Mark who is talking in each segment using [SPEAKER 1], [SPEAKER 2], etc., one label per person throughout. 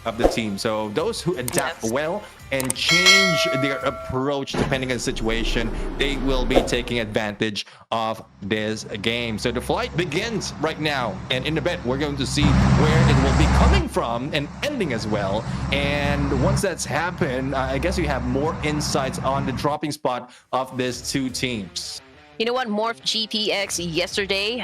[SPEAKER 1] of the team. So those who adapt well and change their approach depending on the situation, they will be taking advantage of this game. So the flight begins right now, and in a bit we're going to see where it will be coming from and ending as well. And once that's happened, I guess you have more insights on the dropping spot of these two teams.
[SPEAKER 2] You know what? Moprhgpx yesterday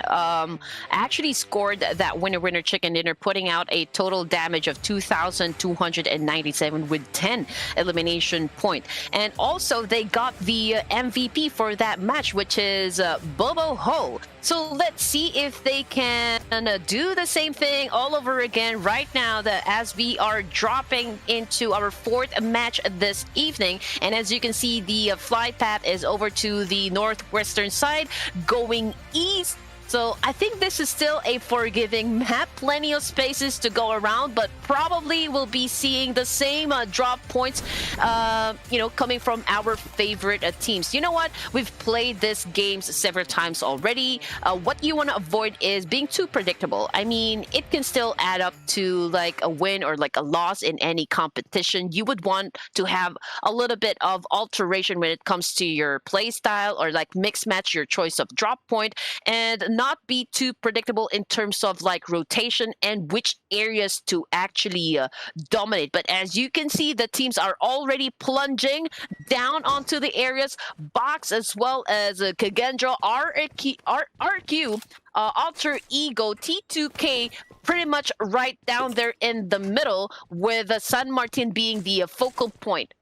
[SPEAKER 2] actually scored that winner chicken dinner, putting out a total damage of 2,297 with 10 elimination point. And also they got the MVP for that match, which is Bobo Ho. So let's see if they can do the same thing all over again right now as we are dropping into our fourth match this evening. And as you can see, the flight path is over to the northwestern side going east. So I think this is still a forgiving map, plenty of spaces to go around, but probably we'll be seeing the same drop points, coming from our favorite teams. You know what? We've played this games several times already. What you want to avoid is being too predictable. I mean, it can still add up to like a win or like a loss in any competition. You would want to have a little bit of alteration when it comes to your play style, or like mix match your choice of drop point, and not be too predictable in terms of like rotation and which areas to actually dominate. But as you can see, the teams are already plunging down onto the areas. Box as well as Kagendra, RQ, Alter Ego, T2K, pretty much right down there in the middle, with San Martin being the focal point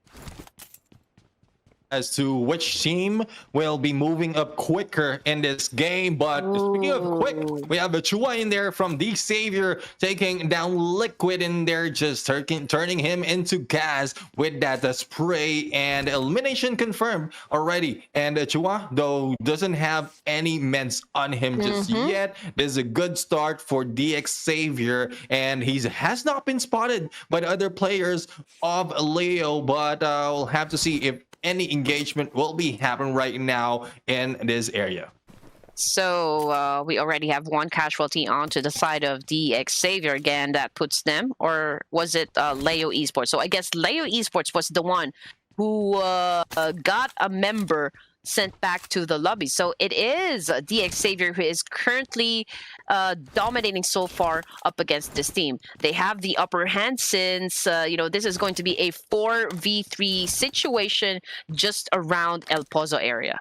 [SPEAKER 1] as to which team will be moving up quicker in this game. But speaking of quick, we have a Chua in there from the Savior, taking down Liquid in there, just turning him into gas with that spray, and elimination confirmed already. And Chua, though, doesn't have any meds on him just yet. This is a good start for DX Savior, and he has not been spotted by the other players of Leo, but we'll have to see if any engagement will be happening right now in this area.
[SPEAKER 2] So we already have one casualty onto the side of DX Savior again. That puts them, or was it Leo Esports? So I guess Leo Esports was the one who got a member sent back to the lobby. So it is DX Savior who is currently dominating so far up against this team. They have the upper hand since, this is going to be a 4v3 situation just around El Pozo area.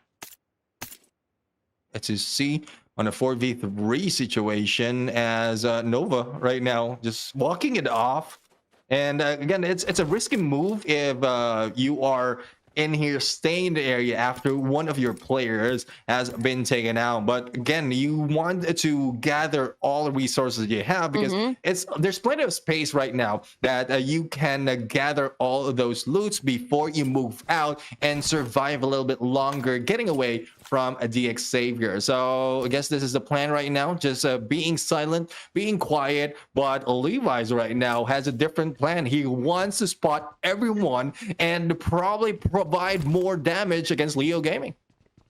[SPEAKER 1] As you see on a 4v3 situation, as Nova right now just walking it off. And again, it's a risky move if you are in here staying in the area after one of your players has been taken out. But again, you want to gather all the resources you have, because there's plenty of space right now that you can gather all of those loots before you move out and survive a little bit longer, getting away from a DX Savior. So I guess this is the plan right now, just being silent, being quiet. But Levi's right now has a different plan. He wants to spot everyone and probably provide more damage against Leo Gaming.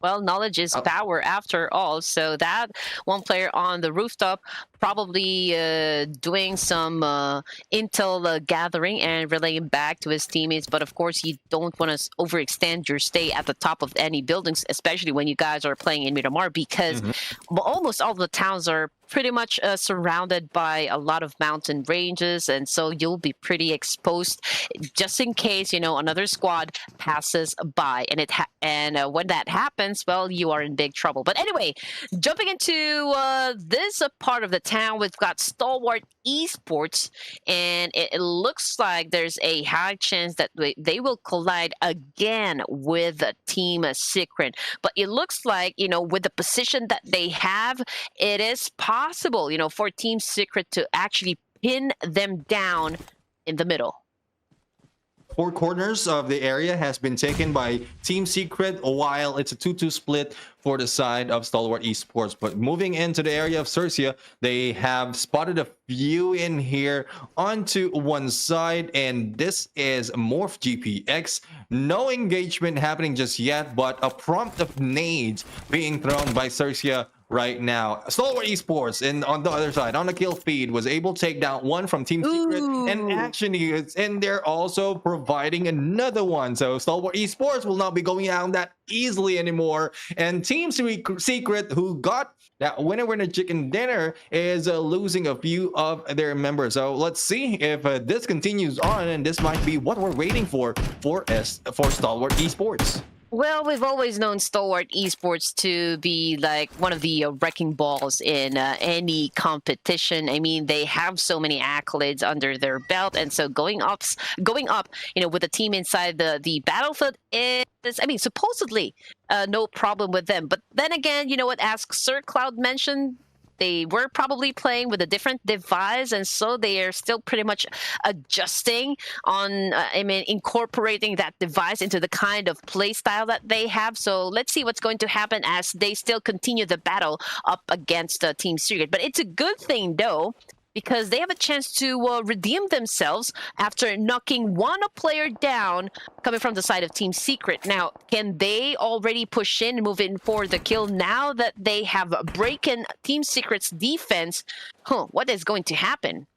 [SPEAKER 2] Well, knowledge is power after all. So that one player on the rooftop probably doing some intel gathering and relaying back to his teammates. But of course, you don't want to overextend your stay at the top of any buildings, especially when you guys are playing in Miramar, because almost all the towns are pretty much surrounded by a lot of mountain ranges, and so you'll be pretty exposed just in case another squad passes by, and when that happens, well, you are in big trouble. But anyway, jumping into this part of the town, we've got Stalwart Esports, and it looks like there's a high chance that they will collide again with Team Secret. But it looks like with the position that they have, it is possible for Team Secret to actually pin them down in the middle.
[SPEAKER 1] Four corners of the area has been taken by Team Secret, while it's a 2-2 split for the side of Stalwart Esports. But moving into the area of Cercia, they have spotted a few in here onto one side, and this is Moprhgpx. No engagement happening just yet, but a prompt of nades being thrown by Cercia right now. Stalwart Esports, and on the other side, on the kill feed, was able to take down one from Team Secret, and
[SPEAKER 2] Ooh.
[SPEAKER 1] actually it's and they're also providing another one. So Stalwart Esports will not be going down that easily anymore. And Team Secret, who got that winner chicken dinner, is losing a few of their members. So let's see if this continues on, and this might be what we're waiting for Stalwart Esports.
[SPEAKER 2] Well, we've always known Stalwart Esports to be like one of the wrecking balls in any competition. I mean, they have so many accolades under their belt, and so going up, with a team inside the battlefield is, I mean, supposedly no problem with them. But then again, you know what? As Sir Cloud mentioned, they were probably playing with a different device, and so they are still pretty much adjusting on, incorporating that device into the kind of play style that they have. So let's see what's going to happen as they still continue the battle up against Team Secret. But it's a good thing, though, because they have a chance to redeem themselves after knocking one player down coming from the side of Team Secret. Now, can they already push in and move in for the kill now that they have broken Team Secret's defense? What is going to happen?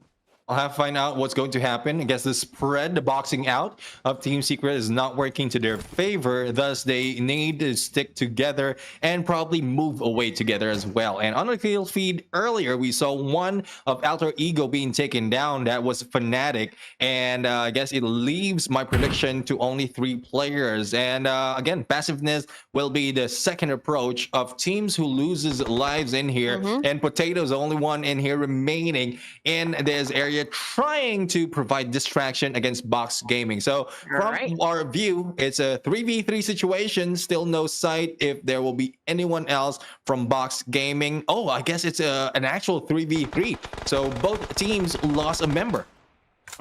[SPEAKER 1] I'll have to find out what's going to happen. I guess the spread, the boxing out of Team Secret is not working to their favor. Thus, they need to stick together and probably move away together as well. And on the kill feed earlier, we saw one of Alter Ego being taken down. That was Fnatic. And I guess it leaves my prediction to only 3 players. And again, passiveness will be the second approach of teams who loses lives in here. And Potato's the only one in here remaining in this area, trying to provide distraction against Box Gaming. So from our view, it's a 3v3 situation. Still no sight if there will be anyone else from Box Gaming. Oh, I guess it's an actual 3v3. So both teams lost a member.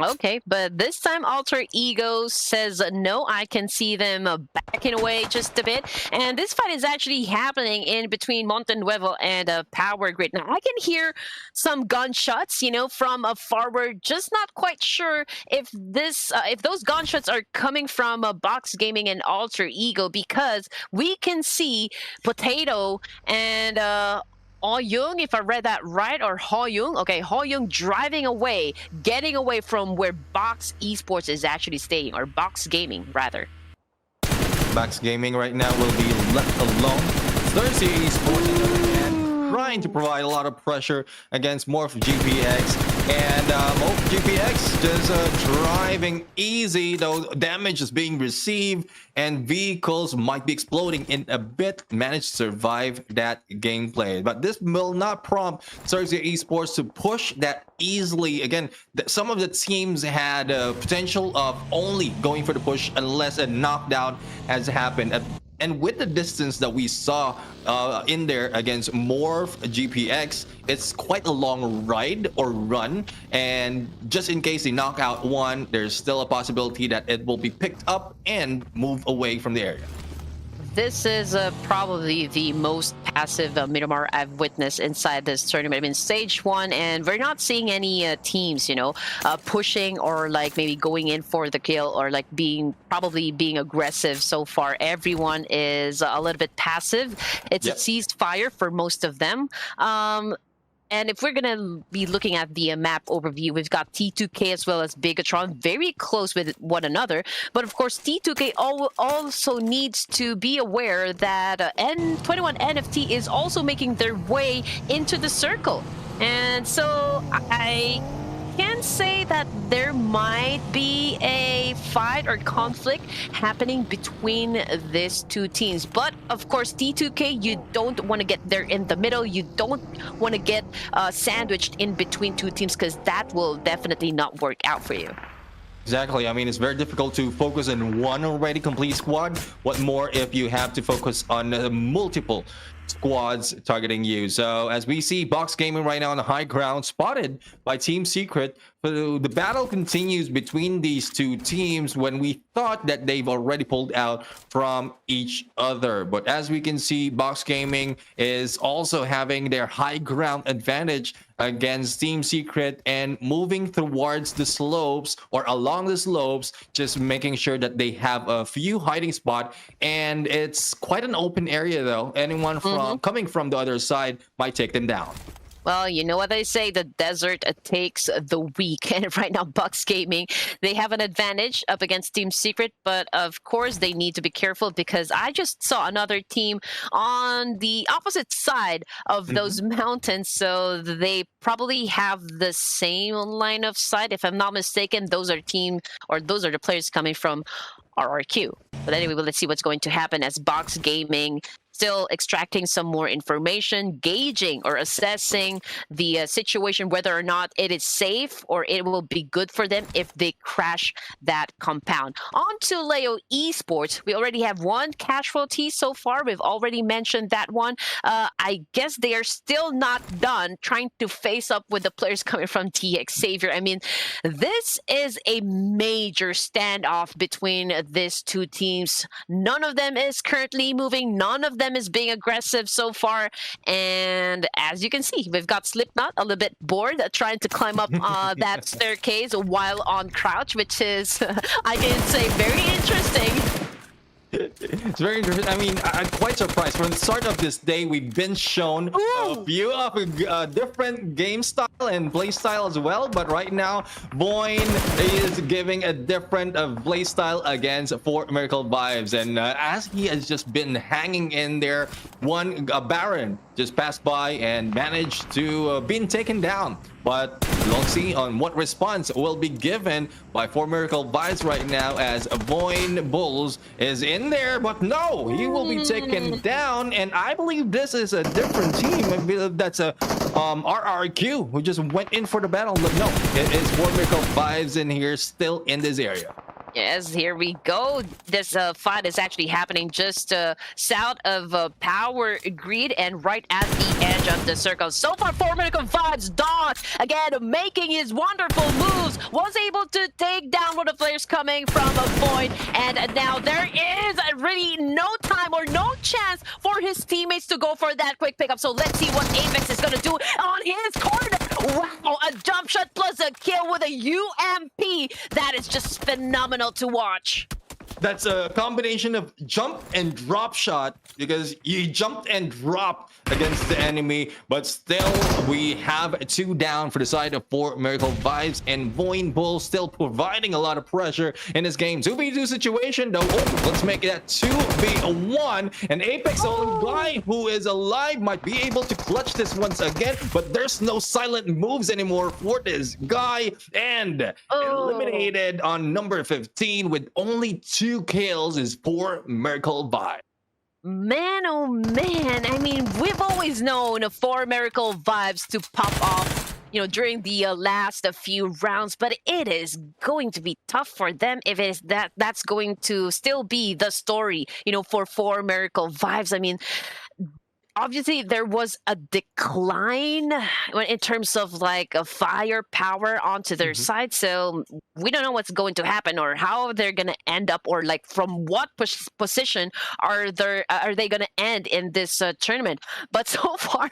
[SPEAKER 2] Okay, but this time Alter Ego says no. I can see them backing away just a bit. And this fight is actually happening in between Montenuevo and Power Grid. Now, I can hear some gunshots, from forward. Just not quite sure if those gunshots are coming from Box Gaming and Alter Ego, because we can see Potato and Oh Young, if I read that right, or Ho Young. Okay, Ho Young driving away, getting away from where Box Esports is actually staying, or Box Gaming, rather.
[SPEAKER 1] Box Gaming right now will be left alone. Thursday Esports, on the other hand, trying to provide a lot of pressure against Moprhgpx. And Moprhgpx just driving easy, though damage is being received and vehicles might be exploding in a bit. Managed to survive that gameplay, but this will not prompt Thursday Esports to push that easily. Again, some of the teams had potential of only going for the push unless a knockdown has happened. And with the distance that we saw in there against Moprhgpx, it's quite a long ride or run. And just in case they knock out one, there's still a possibility that it will be picked up and move away from the area.
[SPEAKER 2] This is probably the most passive Miramar I've witnessed inside this tournament. I mean, stage 1, and we're not seeing any teams, pushing or like maybe going in for the kill, or like probably being aggressive so far. Everyone is a little bit passive. It's a ceasefire for most of them. And if we're going to be looking at the map overview, we've got T2K as well as Bigatron very close with one another. But of course, T2K also needs to be aware that N21 NFT is also making their way into the circle. And so I can say that there might be a fight or conflict happening between these two teams. But of course, T2K, you don't want to get there in the middle. You don't want to get sandwiched in between two teams, because that will definitely not work out for you.
[SPEAKER 1] Exactly. I mean, it's very difficult to focus on one already complete squad. What more if you have to focus on multiple squads targeting you? So as we see Box Gaming right now on the high ground, spotted by Team Secret, So the battle continues between these two teams when we thought that they've already pulled out from each other. But as we can see, Box Gaming is also having their high ground advantage against Team Secret and moving towards the slopes or along the slopes, just making sure that they have a few hiding spot. And it's quite an open area though. Anyone from coming from the other side might take them down.
[SPEAKER 2] Well, you know what they say, the desert takes the weak. And right now, Bucks Gaming, they have an advantage up against Team Secret. But of course, they need to be careful because I just saw another team on the opposite side of those mountains. So they probably have the same line of sight. If I'm not mistaken, those are the players coming from RRQ. But anyway, let's see what's going to happen as Box Gaming still extracting some more information, gauging or assessing the situation, whether or not it is safe or it will be good for them if they crash that compound. On to Leo Esports. We already have one casualty so far. We've already mentioned that one. I guess they are still not done trying to face up with the players coming from TX Savior. I mean, this is a major standoff between these two teams. None of them is currently moving. None of them is being aggressive so far, and as you can see, we've got Slipknot a little bit bored trying to climb up that staircase while on crouch, which is I can say very interesting.
[SPEAKER 1] It's very interesting. I mean, I'm quite surprised. From the start of this day, we've been shown a few of a different game style and play style as well. But right now, Voin is giving a different play style against 4 Miracle Vibes. And as he has just been hanging in there, one Baron just passed by and managed to be taken down. But we'll see on what response will be given by 4 Miracle Vibes right now, as Voin Bulls is in there, but no, he will be taken down. And I believe this is a different team. I believe that's a RRQ who just went in for the battle. But no, it is 4 Miracle Vibes in here, still in this area.
[SPEAKER 2] Yes, here we go. This fight is actually happening just south of Power Grid and right at the edge of the circle. So far, 4 Miracle Vibes, Dodge, again, making his wonderful moves, was able to take down one of the players coming from a Void. And now there is really no time or no chance for his teammates to go for that quick pickup. So let's see what Apex is going to do on his corner. Wow, a jump shot plus a kill with a UMP. That is just phenomenal to watch.
[SPEAKER 1] That's a combination of jump and drop shot, because you jumped and dropped against the enemy, but still we have 2 down for the side of 4 Miracle Vibes, and Voin Bull still providing a lot of pressure in this game. 2v2 situation though. Oh, let's make that 2v1, and Apex, the only guy who is alive, might be able to clutch this once again, but there's no silent moves anymore for this guy, and eliminated on number 15 with only 2 kills is 4 Miracle Vibes.
[SPEAKER 2] Man, oh man. I mean, we've always known 4 Miracle Vibes to pop off, you know, during the last few rounds, but it is going to be tough for them if it is that's going to still be the story, you know, for 4 Miracle Vibes. I mean, obviously there was a decline in terms of like a firepower onto their side, so we don't know what's going to happen or how they're going to end up, or like from what position are they going to end in this tournament. But so far,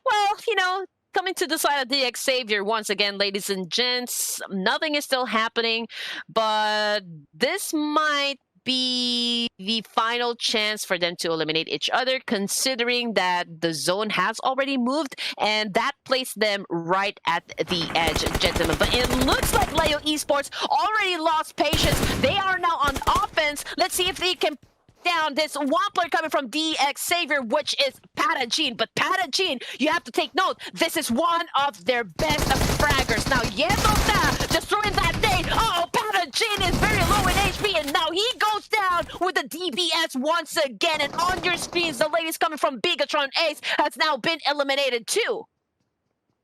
[SPEAKER 2] well, you know, coming to the side of DX Savior once again, ladies and gents, nothing is still happening, but this might be the final chance for them to eliminate each other, considering that the zone has already moved and that placed them right at the edge, gentlemen. But it looks like Leo Esports already lost patience. They are now on offense. Let's see if they can down this one player coming from DX Savior, which is Patagene. But Patagene, you have to take note, this is one of their best fraggers. Now, Yezota just throwing that nade. Oh, Patagene is very low in HP, and now he goes down with the DBS once again. And on your screens, the ladies coming from Bigatron Ace has now been eliminated too.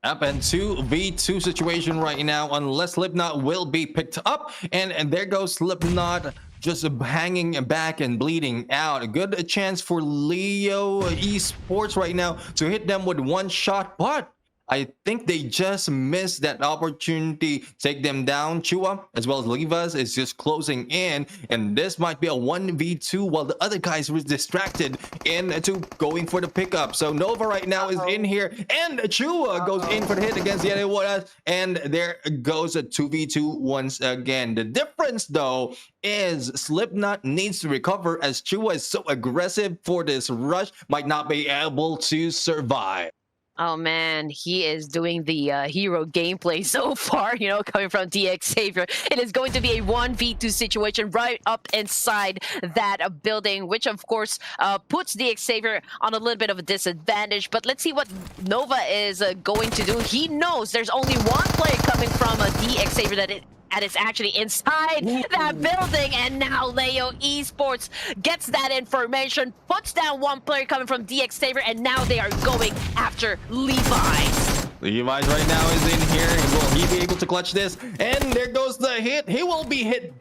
[SPEAKER 1] Up and 2v2 situation right now, unless Slipknot will be picked up, and there goes Slipknot just hanging back and bleeding out. A good chance for Leo Esports right now to hit them with one shot, but I think they just missed that opportunity. Take them down. Chua as well as Levas is just closing in, and this might be a 1v2 while the other guys were distracted into going for the pickup. So Nova right now is in here, and Chua goes in for the hit against the other one, and there goes a 2v2 once again. The difference though is Slipknot needs to recover, as Chua is so aggressive for this rush, might not be able to survive.
[SPEAKER 2] Oh man, he is doing the hero gameplay so far, you know, coming from DX Savior. It is going to be a 1v2 situation right up inside that building, which of course puts DX Savior on a little bit of a disadvantage. But let's see what Nova is going to do. He knows there's only one player coming from DX Savior that is actually inside that building, and now Leo Esports gets that information, puts down one player coming from DX Saver, and now they are going after Levi's.
[SPEAKER 1] Levi's right now is in here. Will he be able to clutch this? And there goes the hit. He will be hit,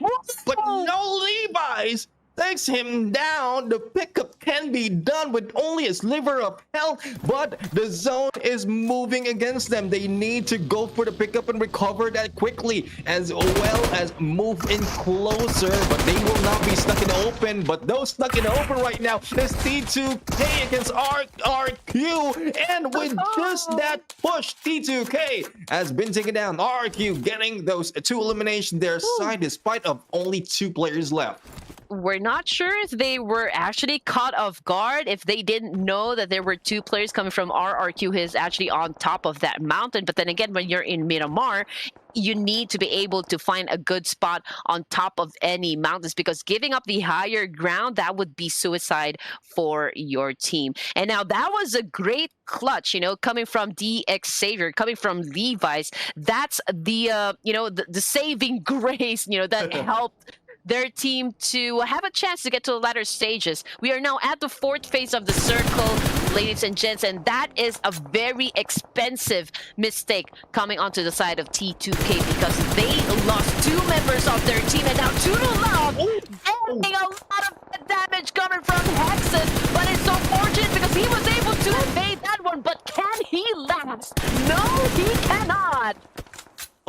[SPEAKER 1] but no Levi's takes him down. The pickup can be done with only a sliver of health, but the zone is moving against them. They need to go for the pickup and recover that quickly, as well as move in closer, but they will not be stuck in the open. But those stuck in the open right now is T2K against RQ, and with just that push, T2K has been taken down. RQ getting those 2 eliminations their side despite of only 2 players left.
[SPEAKER 2] We're not sure if they were actually caught off guard, if they didn't know that there were 2 players coming from RRQ who is actually on top of that mountain. But then again, when you're in Miramar, you need to be able to find a good spot on top of any mountains, because giving up the higher ground, that would be suicide for your team. And now that was a great clutch, you know, coming from DX Savior, coming from Levi's. That's the, you know, the saving grace, you know, that helped their team to have a chance to get to the latter stages. We are now at the 4th phase of the circle, ladies and gents, and that is a very expensive mistake coming onto the side of T2K, because they lost 2 members of their team, and now 2 to love, getting a lot of damage coming from Hexus. But it's so fortunate because he was able to evade that one, but can he last? No, he cannot.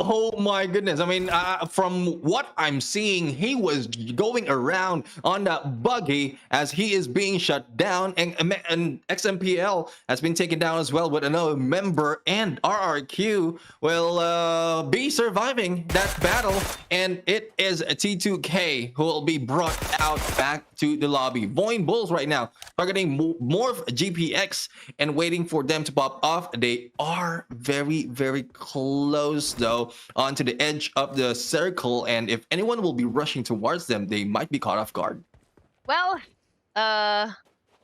[SPEAKER 1] Oh my goodness. I mean, from what I'm seeing, he was going around on that buggy as he is being shut down, and XMPL has been taken down as well with another member, and RRQ will be surviving that battle, and it is T2K who will be brought out back to the lobby. Voin Bulls right now targeting Moprhgpx and waiting for them to pop off. They are very, very close though onto the edge of the circle, and if anyone will be rushing towards them, they might be caught off guard.
[SPEAKER 2] Well,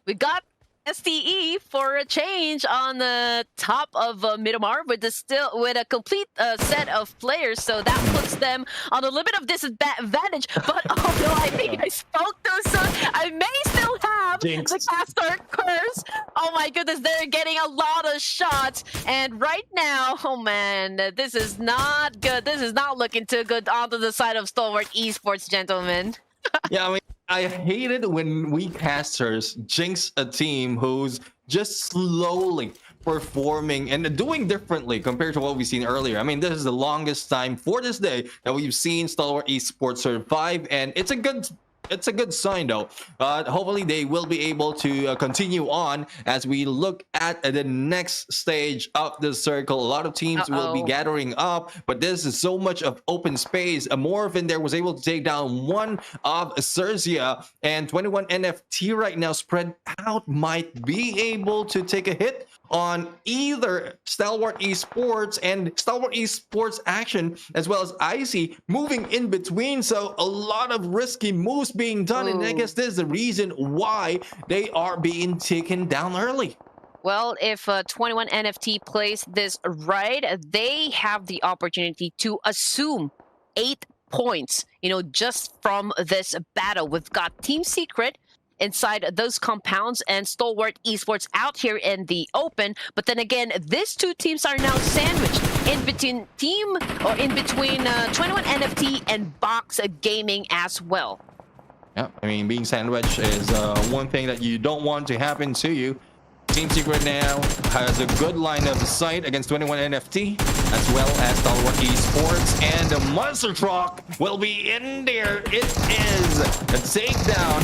[SPEAKER 2] we got STE for a change on the top of Miramar with a complete set of players, so that puts them on a little bit of disadvantage. But oh no, I think I spoke too soon. I may still have
[SPEAKER 1] Jinx.
[SPEAKER 2] the caster curse. Oh my goodness, they're getting a lot of shots, and right now, oh man, this is not good. This is not looking too good onto the side of Stalwart Esports, gentlemen.
[SPEAKER 1] Yeah, I mean, I hate it when we casters jinx a team who's just slowly performing and doing differently compared to what we've seen earlier. I mean, this is the longest time for this day that we've seen Stalwart Esports survive, and it's a good sign though. Hopefully they will be able to continue on as we look at the next stage of the circle. A lot of teams will be gathering up, but this is so much of open space. A Morph in there was able to take down one of Cercia, and 21 NFT right now spread out might be able to take a hit on either Stalwart Esports and Stalwart Esports Action, as well as Icy moving in between. So a lot of risky moves being done, and I guess this is the reason why they are being taken down early.
[SPEAKER 2] Well, if 21 NFT plays this right, they have the opportunity to assume 8 points, you know, just from this battle. We've got Team Secret inside those compounds and Stalwart Esports out here in the open. But then again, these 2 teams are now sandwiched in between 21 NFT and Box Gaming as well.
[SPEAKER 1] Yeah, I mean, being sandwiched is one thing that you don't want to happen to you. Team Secret now has a good line of sight against 21 NFT, as well as Stalwart Esports, and the Monster Truck will be in there. It is a takedown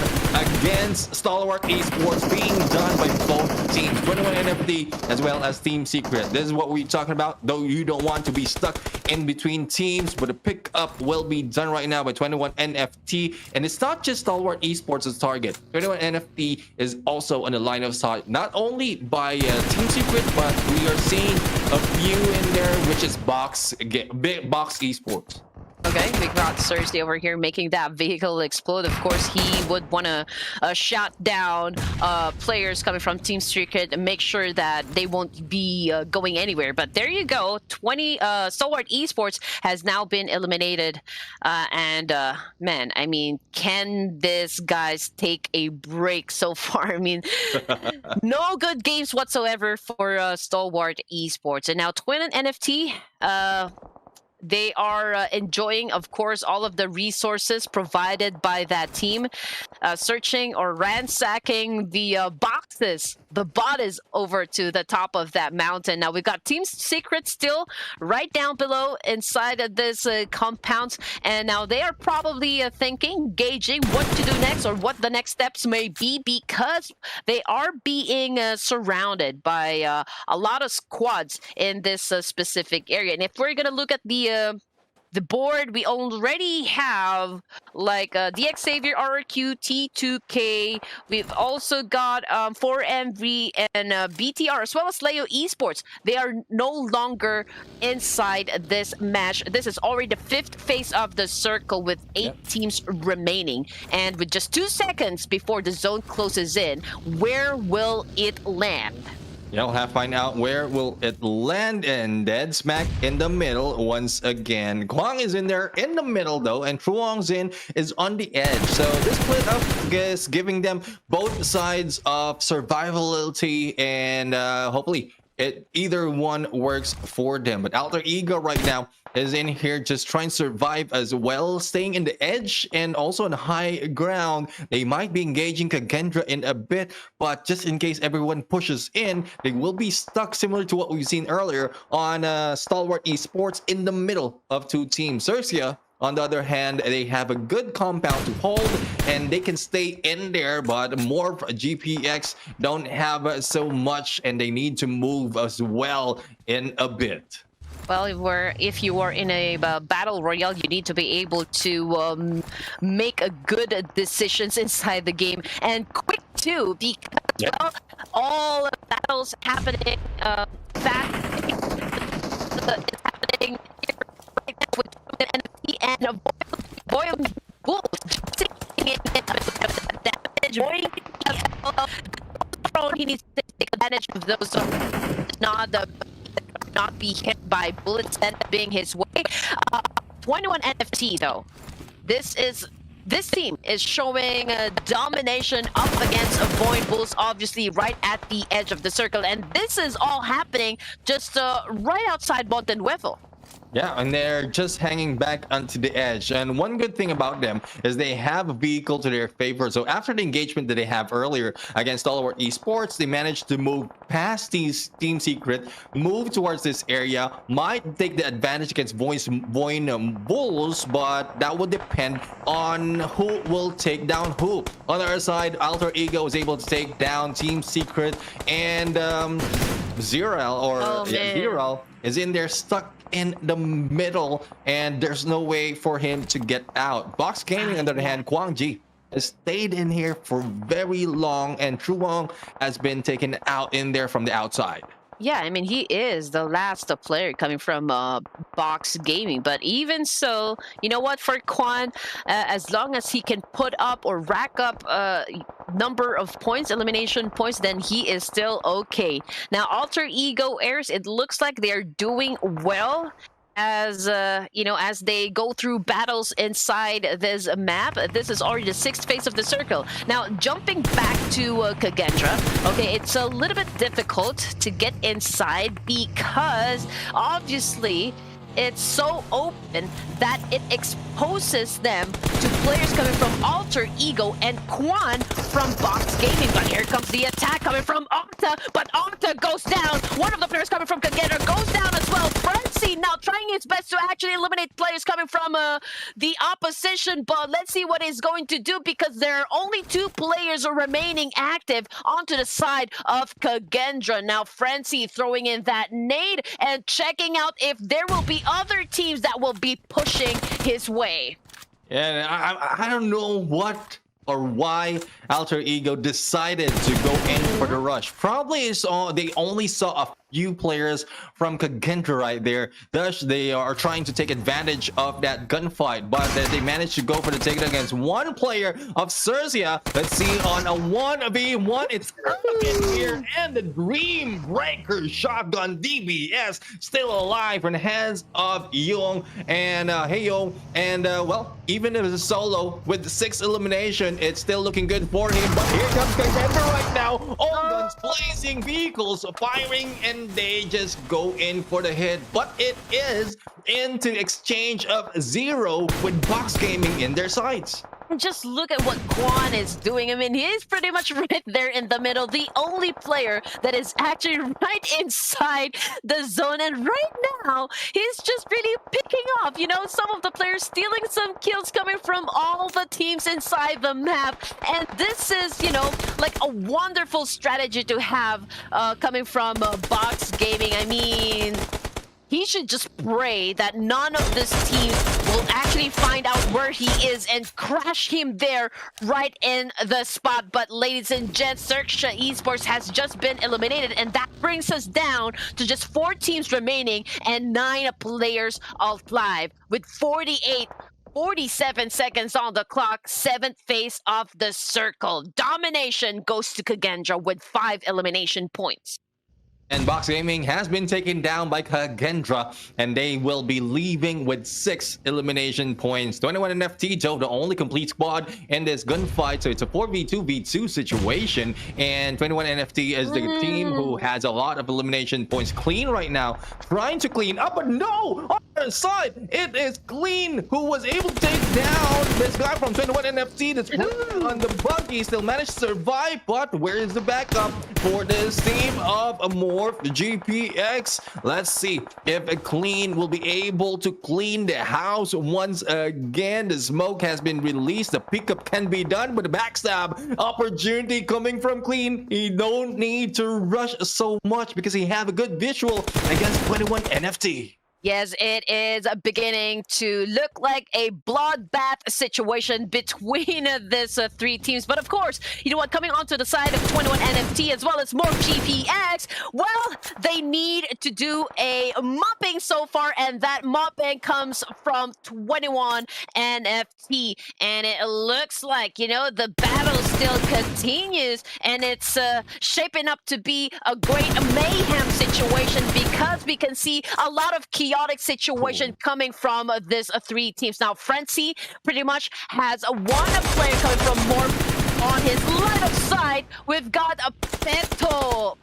[SPEAKER 1] against Stalwart Esports being done by both teams, 21 NFT as well as Team Secret. This is what we're talking about, though you don't want to be stuck in between teams, but the pickup will be done right now by 21 NFT, and it's not just Stalwart Esports as target. 21 NFT is also on the line of sight, not only by Team Secret, but we are seeing a few in there, which is Big Box Esports.
[SPEAKER 2] Okay, Big Rod Thursday over here making that vehicle explode. Of course, he would want to shut down players coming from Team Secret and make sure that they won't be going anywhere. But there you go. Stalwart Esports has now been eliminated. Man, I mean, can this guys take a break so far? I mean, no good games whatsoever for Stalwart Esports. And now Twin and NFT, they are enjoying, of course, all of the resources provided by that team, searching or ransacking the boxes. The bot is over to the top of that mountain. Now we've got Team Secret still right down below inside of this compound, and now they are probably thinking, gauging what to do next or what the next steps may be, because they are being surrounded by a lot of squads in this specific area. And if we're gonna look at the board, we already have like DX Savior, RRQ, T2K. We've also got 4MV and BTR, as well as Leo Esports. They are no longer inside this match. This is already the fifth phase of the circle with 8 teams remaining. And with just 2 seconds before the zone closes in, where will it land?
[SPEAKER 1] You'll have to find out where will it land, and dead smack in the middle once again. Kwang is in there in the middle though, and Truong's is on the edge. So this split up is giving them both sides of survivability, and hopefully either one works for them. But Alter Ego right now is in here just trying to survive as well, staying in the edge and also on high ground. They might be engaging Kagendra in a bit, but just in case everyone pushes in, they will be stuck similar to what we've seen earlier on Stalwart Esports in the middle of 2 teams. Cercia, on the other hand, they have a good compound to hold and they can stay in there, but Moprhgpx don't have so much and they need to move as well in a bit.
[SPEAKER 2] Well, if you are in a battle royale, you need to be able to make a good decisions inside the game, and quick too, because well, all battles happening fast. It's happening here right now with NFT and Voin Wolves sitting in damage. Voin, he needs to take advantage of those. Not be hit by bullets and being his way. 21 NFT though. This team is showing domination up against Voin Bulls, obviously right at the edge of the circle, and this is all happening just right outside Montenwefel.
[SPEAKER 1] Yeah, and they're just hanging back onto the edge. And one good thing about them is they have a vehicle to their favor. So after the engagement that they have earlier against Stalwart Esports, they managed to move past these Team Secret, move towards this area, might take the advantage against Voin Bulls, but that would depend on who will take down who. On the other side, Alter Ego was able to take down Team Secret, and Zero is in there stuck in the middle, and there's no way for him to get out. Box Gaming, on the other hand, Kwang Ji has stayed in here for very long, and Truong has been taken out in there from the outside.
[SPEAKER 2] Yeah, I mean, he is the last player coming from Box Gaming. But even so, you know what, for Quan, as long as he can put up or rack up number of points, elimination points, then he is still okay. Now, Alter Ego Airs, it looks like they're doing well as as they go through battles inside this map. This is already the 6th phase of the circle. Now, jumping back to Kagendra, okay, it's a little bit difficult to get inside because obviously it's so open that it exposes them to players coming from Alter Ego and Quan from Box Gaming. But here comes the attack coming from Octa, but Octa goes down. One of the players coming from Kagendra goes down as well. Frenzy now trying his best to actually eliminate players coming from the opposition, but let's see what he's going to do because there are only 2 players remaining active onto the side of Kagendra. Now Frenzy throwing in that nade and checking out if there will be other teams that will be pushing his way.
[SPEAKER 1] And I don't know what or why Alter Ego decided to go in for the rush. Probably they only saw a few players from Kagendra right there. Thus, they are trying to take advantage of that gunfight, but they managed to go for the takedown against one player of Cercia. Let's see on a 1v1. It's in here, and the Dream Breaker Shotgun DBS still alive in the hands of Young and Heyo. And well, even if it's a solo with 6 elimination, it's still looking good for him. But here comes Kagendra right now. All guns blazing, vehicles firing, and they just go in for the hit. But it is into exchange of 0 with Box Gaming in their sights.
[SPEAKER 2] And just look at what Quan is doing. I mean, he's pretty much right there in the middle, the only player that is actually right inside the zone. And right now, he's just really picking off, you know, some of the players stealing some kills coming from all the teams inside the map. And this is, you know, like a wonderful strategy to have coming from Box Gaming. I mean, he should just pray that none of this team will actually find out where he is and crash him there right in the spot. But ladies and gents, Xerxia Esports has just been eliminated, and that brings us down to just 4 teams remaining and 9 players alive with 47 seconds on the clock. 7th phase of the circle. Domination goes to Kagendra with 5 elimination points.
[SPEAKER 1] And Box Gaming has been taken down by Kagendra, and they will be leaving with 6 elimination points. 21 NFT, Joe, the only complete squad in this gunfight, so it's a 4v2v2 situation. And 21 NFT is the team who has a lot of elimination points. Clean right now, trying to clean up, but no! On the side, it is Clean who was able to take down this guy from 21 NFT that's on the buggy. Still managed to survive, but where is the backup for this team of Moprhgpx? Let's see if a Clean will be able to clean the house once again. The smoke has been released. The pickup can be done, but the backstab opportunity coming from Clean. He don't need to rush so much because he have a good visual against 21 NFT.
[SPEAKER 2] Yes, it is beginning to look like a bloodbath situation between these 3 teams. But of course, you know what? Coming onto the side of 21 NFT as well as Moprhgpx, well, they need to do a mopping so far, and that mopping comes from 21 NFT. And it looks like, you know, the battle still continues, and it's shaping up to be a great mayhem situation because we can see a lot of chaotic situation coming from this 3 teams. Now, Frenzy pretty much has one player coming from Morph on his line of sight. We've got a Peto.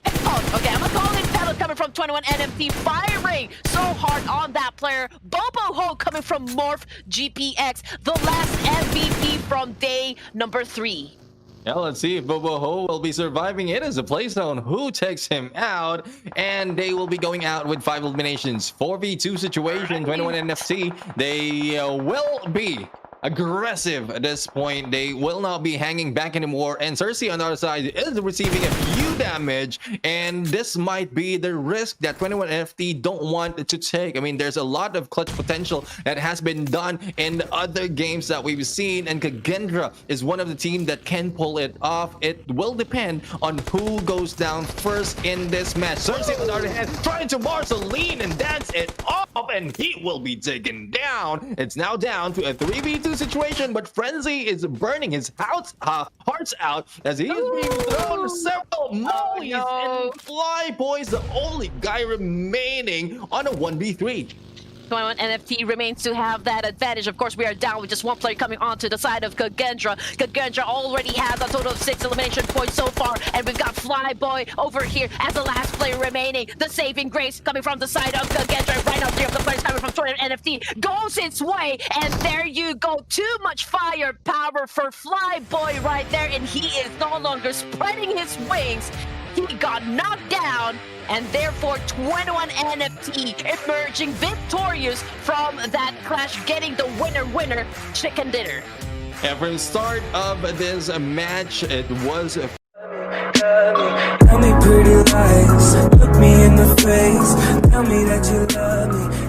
[SPEAKER 2] Okay, I'm gonna call him Peto coming from 21 NFT, firing so hard on that player. Bobo Ho coming from Moprhgpx, the last MVP from day number 3.
[SPEAKER 1] Yeah, let's see if Bobo Ho will be surviving. It is a play zone who takes him out, and they will be going out with 5 eliminations. 4v2 situation, 21 NFT. They will be aggressive at this point. They will not be hanging back anymore, and Cercia on the other side is receiving a few damage, and this might be the risk that 21 NFT don't want to take. I mean, there's a lot of clutch potential that has been done in the other games that we've seen, and Kagendra is one of the team that can pull it off. It will depend on who goes down first in this match. Cercia on the other hand trying to Marceline and dance it off, and he will be taken down. It's now down to a 3v2 situation, but Frenzy is burning his hearts out as he is being thrown several mollies, and Flyboy's the only guy remaining on a 1v3.
[SPEAKER 2] 21 NFT remains to have that advantage. Of course, we are down with just one player coming onto the side of Kagendra. Kagendra already has a total of 6 elimination points so far, and we've got Flyboy over here as the last player remaining. The saving grace coming from the side of Kagendra. Right now, 3 of the players coming from 20 NFT goes its way, and there you go. Too much firepower for Flyboy right there, and he is no longer spreading his wings. He got knocked down, and therefore 21 NFT emerging victorious from that clash, getting the winner chicken dinner.
[SPEAKER 1] And from the start of this match, it was
[SPEAKER 3] Tell me pretty lies, look me in the face, tell me that you love me.